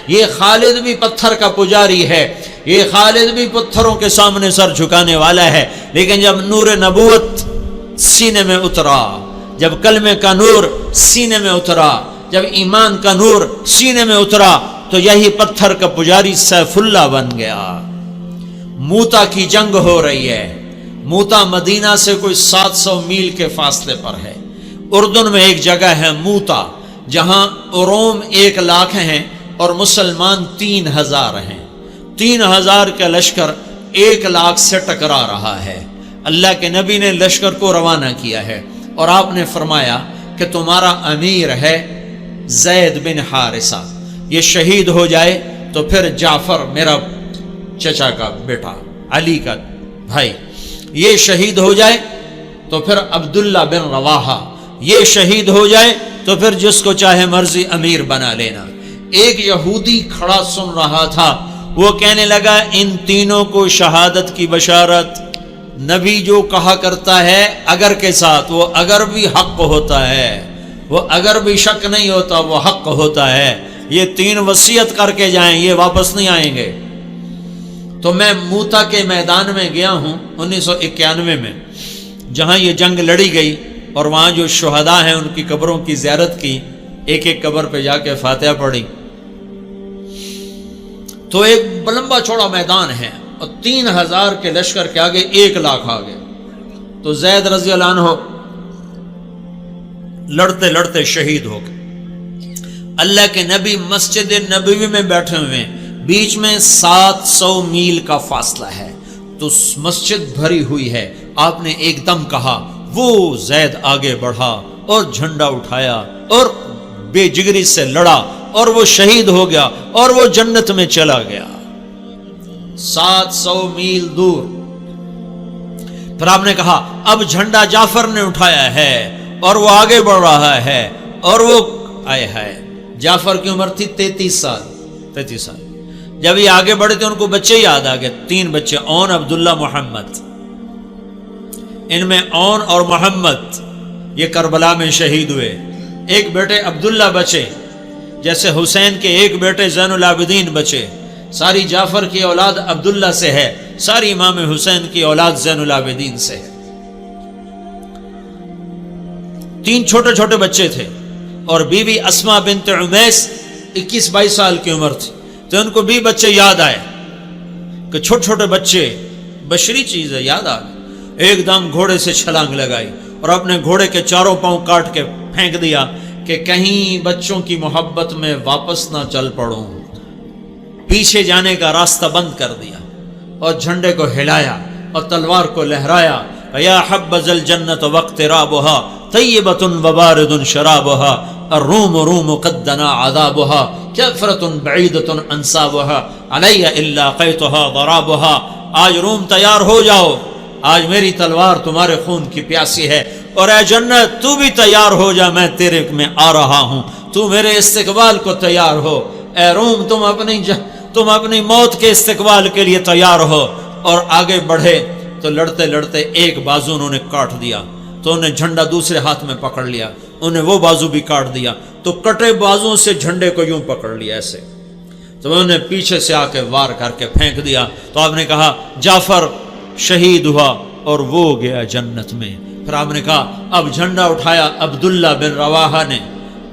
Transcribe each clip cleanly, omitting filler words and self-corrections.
یہ خالد بھی پتھر کا پجاری ہے، یہ خالد بھی پتھروں کے سامنے سر جھکانے والا ہے، لیکن جب نور نبوت سینے میں اترا، جب کلمے کا نور سینے میں اترا، جب ایمان کا نور سینے میں اترا، تو یہی پتھر کا پجاری سیف اللہ بن گیا۔ موتا کی جنگ ہو رہی ہے۔ موتا مدینہ سے کوئی 700 میل کے فاصلے پر ہے۔ اردن میں ایک جگہ ہے موتا، جہاں روم 1 لاکھ ہیں اور مسلمان 3000 ہیں۔ 3000 کا لشکر 1 لاکھ سے ٹکرا رہا ہے۔ اللہ کے نبی نے لشکر کو روانہ کیا ہے اور آپ نے فرمایا کہ تمہارا امیر ہے زید بن حارثہ، یہ شہید ہو جائے تو پھر جعفر میرا چچا کا بیٹا علی کا بھائی یہ شہید ہو جائے تو پھر عبداللہ بن رواحہ یہ شہید ہو جائے تو پھر جس کو چاہے مرضی امیر بنا لینا۔ ایک یہودی کھڑا سن رہا تھا، وہ کہنے لگا ان تینوں کو شہادت کی بشارت، نبی جو کہا کرتا ہے اگر کے ساتھ، وہ اگر بھی حق ہوتا ہے، وہ اگر بھی شک نہیں ہوتا، وہ حق ہوتا ہے۔ یہ 3 وصیت کر کے جائیں، یہ واپس نہیں آئیں گے۔ تو میں موتا کے میدان میں گیا ہوں 1991 میں، جہاں یہ جنگ لڑی گئی، اور وہاں جو شہداء ہیں ان کی قبروں کی زیارت کی، ایک ایک قبر پہ جا کے فاتحہ پڑھی۔ تو ایک لمبا چوڑا میدان ہے اور 3000 کے لشکر کے آگے 1 لاکھ آگے۔ تو زید رضی اللہ عنہ لڑتے لڑتے شہید ہو گئے۔ اللہ کے نبی مسجد نبوی میں بیٹھے ہوئے ہیں، بیچ میں 700 میل کا فاصلہ ہے، تو مسجد بھری ہوئی ہے۔ آپ نے ایک دم کہا، وہ زید آگے بڑھا اور جھنڈا اٹھایا اور بے جگری سے لڑا اور وہ شہید ہو گیا اور وہ جنت میں چلا گیا 700 میل دور۔ پھر آپ نے کہا اب جھنڈا جعفر نے اٹھایا ہے اور وہ آگے بڑھ رہا ہے، اور وہ آئے ہے۔ جعفر کی عمر تھی 33 سال۔ جب یہ آگے بڑھے تھے ان کو بچے یاد آ گئے، 3 بچے، اون، عبداللہ، محمد۔ ان میں اون اور محمد یہ کربلا میں شہید ہوئے۔ ایک بیٹے عبداللہ بچے، جیسے حسین کے ایک بیٹے زین العابدین بچے۔ ساری جعفر کی اولاد عبداللہ سے ہے، ساری امام حسین کی اولاد زین العابدین سے ہے۔ 3 چھوٹے چھوٹے بچے تھے، اور بیوی اسما بنت عمیس 21-22 سال کی عمر تھی۔ تو ان کو بھی بچے یاد آئے کہ چھوٹے چھوٹے بچے بشری چیز ہے، یاد آ گئے۔ ایک دم گھوڑے سے چھلانگ لگائی اور اپنے گھوڑے کے 4 پاؤں کاٹ کے پھینک دیا کہ کہیں بچوں کی محبت میں واپس نہ چل پڑوں۔ پیچھے جانے کا راستہ بند کر دیا اور جھنڈے کو ہلایا اور تلوار کو لہرایا۔ یا حبذ الجنت واقترابها طیبۃ وبارد شرابها الروم روم قد دنا عذابها کفرۃ بعیدۃ انصابها علی الا قیتها ضرابها۔ آج روم تیار ہو جاؤ، آج میری تلوار تمہارے خون کی پیاسی ہے، اور اے جنت تو بھی تیار ہو جا، میں تیرے میں آ رہا ہوں، تو میرے استقبال کو تیار ہو۔ اے روم تم اپنی موت کے استقبال کے لیے تیار ہو۔ اور آگے بڑھے تو لڑتے لڑتے ایک بازو انہوں نے کاٹ دیا، تو انہیں جھنڈا دوسرے ہاتھ میں پکڑ لیا، انہیں وہ بازو بھی کاٹ دیا، تو کٹے بازوں سے جھنڈے کو یوں پکڑ لیا ایسے، تو انہوں نے پیچھے سے آ کے وار کر کے پھینک دیا۔ تو آپ نے کہا جعفر شہید ہوا اور وہ گیا جنت میں۔ پھر آپ نے کہا اب جھنڈا اٹھایا عبداللہ بن رواحہ نے،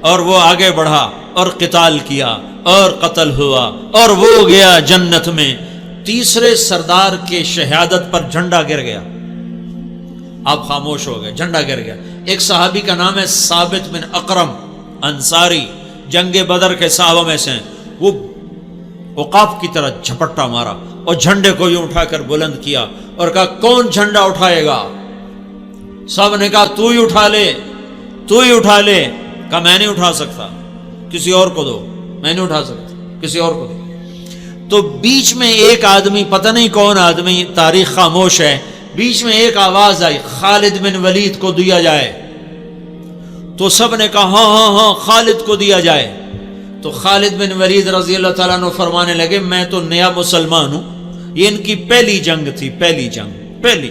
اور وہ آگے بڑھا اور قتال کیا اور قتل ہوا اور وہ گیا جنت میں۔ تیسرے سردار کے شہادت پر جھنڈا گر گیا، آپ خاموش ہو گئے، جھنڈا گر گیا۔ ایک صحابی کا نام ہے ثابت بن اقرم انصاری، جنگ بدر کے صحابہ میں سے، وہ عقاب کی طرح جھپٹا مارا اور جھنڈے کو یوں اٹھا کر بلند کیا اور کہا کون جھنڈا اٹھائے گا؟ سب نے کہا تو ہی اٹھا لے، تو ہی اٹھا لے۔ کہا میں نہیں اٹھا سکتا، کسی اور کو دو، میں نہیں اٹھا سکتا، کسی اور کو دو۔ تو بیچ میں ایک آدمی، پتہ نہیں کون آدمی، تاریخ خاموش ہے، بیچ میں ایک آواز آئی خالد بن ولید کو دیا جائے۔ تو سب نے کہا ہاں ہاں ہاں خالد کو دیا جائے۔ تو خالد بن ولید رضی اللہ تعالیٰ عنہ فرمانے لگے میں تو نیا مسلمان ہوں، یہ ان کی پہلی جنگ تھی، پہلی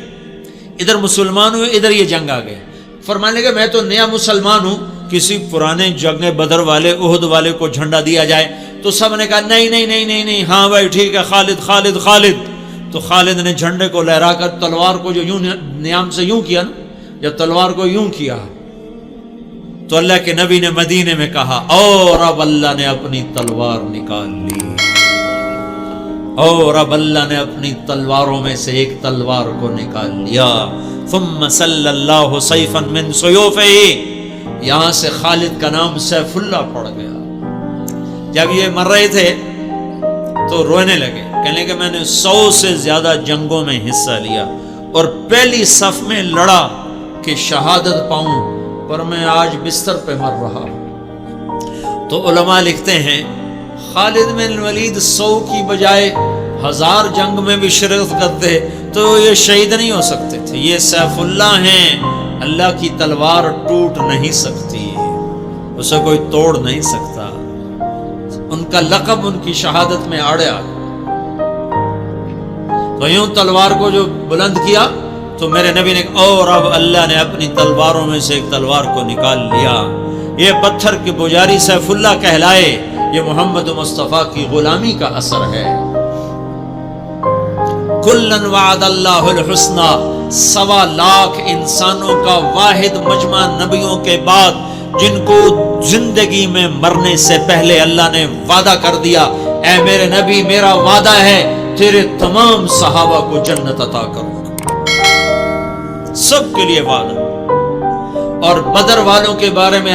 ادھر مسلمان ہوئے، ادھر یہ جنگ آ گئے۔ فرمانے لگے میں تو نیا مسلمان ہوں، کسی پرانے جنگ بدر والے احد والے کو جھنڈا دیا جائے تو سب نے کہا نہیں نہیں نہیں نہیں نہیں، ہاں بھائی ٹھیک ہے، خالد خالد خالد. تو خالد نے جھنڈے کو لہرا کر تلوار کو جو یوں نیام سے یوں کیا نا، جب تلوار کو یوں کیا تو اللہ کے نبی نے مدینے میں کہا اور اب اللہ نے اپنی تلوار نکال لی، اور اب اللہ نے اپنی تلواروں میں سے ایک تلوار کو نکال لیا. ثم صلی اللہ سیفا من سیوفہ، یہاں سے خالد کا نام سیف اللہ پڑ گیا. جب یہ مر رہے تھے تو رونے لگے، کہنے لگے میں نے 100 سے زیادہ جنگوں میں حصہ لیا اور پہلی صف میں لڑا کہ شہادت پاؤں، پر میں آج بستر پہ مر رہا. تو علماء لکھتے ہیں خالد بن ولید 100 کی بجائے 1000 جنگ میں بھی شرکت کرتے تو یہ شہید نہیں ہو سکتے تھے. یہ سیف اللہ ہیں، اللہ کی تلوار ٹوٹ نہیں سکتی، اسے کوئی توڑ نہیں سکتا. ان کا لقب ان کی شہادت میں آڑے آ گیا. تو یوں تلوار کو جو بلند کیا تو میرے نبی نے اور اب اللہ نے اپنی تلواروں میں سے ایک تلوار کو نکال لیا. یہ پتھر کے پجاری سیف اللہ کہلائے، یہ محمد مصطفیٰ کی غلامی کا اثر ہے. کلن وعد اللہ الحسنی، 1.25 لاکھ انسانوں کا واحد مجمع نبیوں کے بعد جن کو زندگی میں مرنے سے پہلے اللہ نے وعدہ کر دیا، اے میرے نبی میرا وعدہ ہے تیرے تمام صحابہ کو جنت عطا کروں گا، سب کے لیے وعدہ. اور بدر والوں کے بارے میں